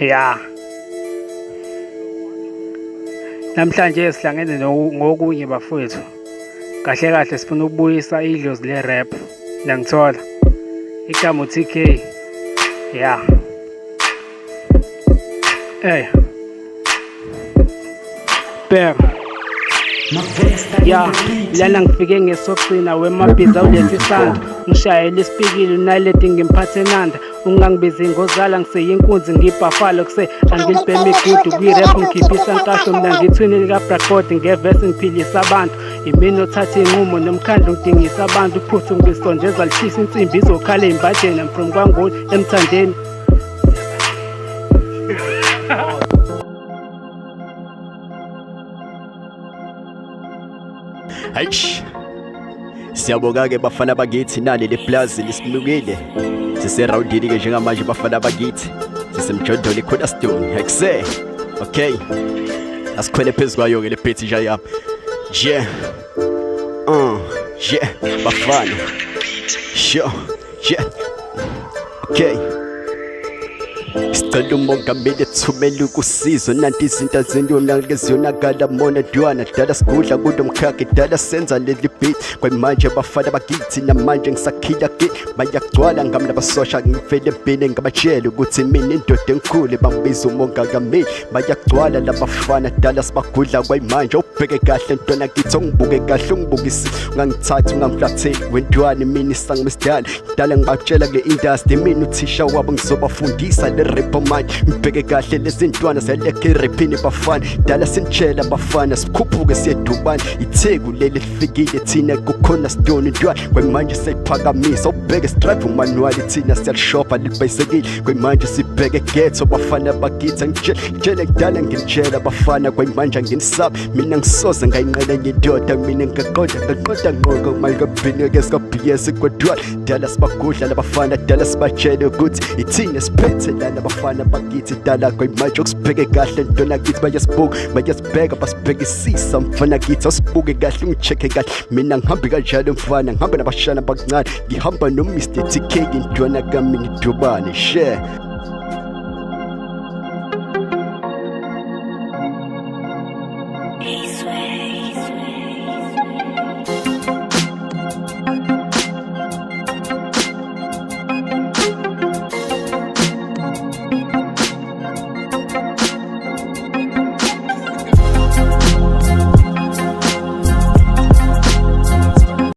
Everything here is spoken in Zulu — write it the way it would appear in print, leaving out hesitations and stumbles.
Ya. Namhlanje sihlangene ngokunye bafowethu. Kahle kahle sifuna ukubuyisa idlozi le-rap. Ngiyangithola. Igama uTK. Ya. Bam. Ya, lana ngifike ngesokugcina wemabhiza ulethi sanda. Ngishayela isipikile unaleti ngimphathe nanda. Ungangibizi ngozala ngiseyinkunzi ngibhafalo kuse angilibhemi igudu kwi-rap ngikhiphisa nkahlo mina ngithwini lika-Brakbod ngevesi ngiphilisa abantu. Imini othatha inqumo nomkhandlu udingisa abantu uphuthu ngisondeza lishisa insimbi izokhala ey'mbadeni I'm from KwaNgoni emthandeni. Hayish, siyabonga-ke bafana bakithi nani le plaza lisilungile. Siserawundini-ke njengamanje bafana bakithi. Sisemjondolo eCornerstone, akuse. Okay. Asikhwele phezu kwayo-ke le beat nje yami. Yeah. Yeah, bafana. Sure. Yeah. Okay. Sicela umongameli ethumela ukusizo nanti izinto ziyonakala mona dwana dala sigudla kulo mkhakha dala senza leli beat kwamanje bafana bakithi namanje ngisakhila ke bayagcwala ngami labasosha ngivele empini ngabatshela ukuthi mina indoda enkulu bangibiza umongameli bayagcwala labafana dala sibagudla kwamanje ubheke kahle ntwana kithi ungibuke kahle ungibukisi ungangithatha ungangiflatheli wendwana mina isangimsidala dala ngibatshela kule industry mina uthisha wabo ngizobafundisa le-rap manje ngibheke kahle lezi ntwana zalekhe rapini bafana dala sintshela bafana sikhuphuke siyedubana itheku leli lifikile thina kuCornerstone ntwana kwamanje siyiphakamisa ubheke strive umanuali thina siyalishopha libhayisekile kwamanje sibheke ghetto bafana bakithi ngitshele kudala ngimtshela bafana kwamanje nginisaba mina ngisoze ngayinqela ngedoda mina ngaqoda ngqoko malikabhini-ke sika-BS kodwa dala sibagudla labafana dala sibatshele ukuthi ithina siphethe lana bafana bakithi dala kwamanje ukusibheke kahle ntwana kithi bayasibheka basibhekisisa mfana kithi asibuke kahle ungichecke kahle mina ngihambe kanjalo mfana ngihambe nabashana bancane ngihamba no-Mr. TK intwana kami ngidubane share. Eastway.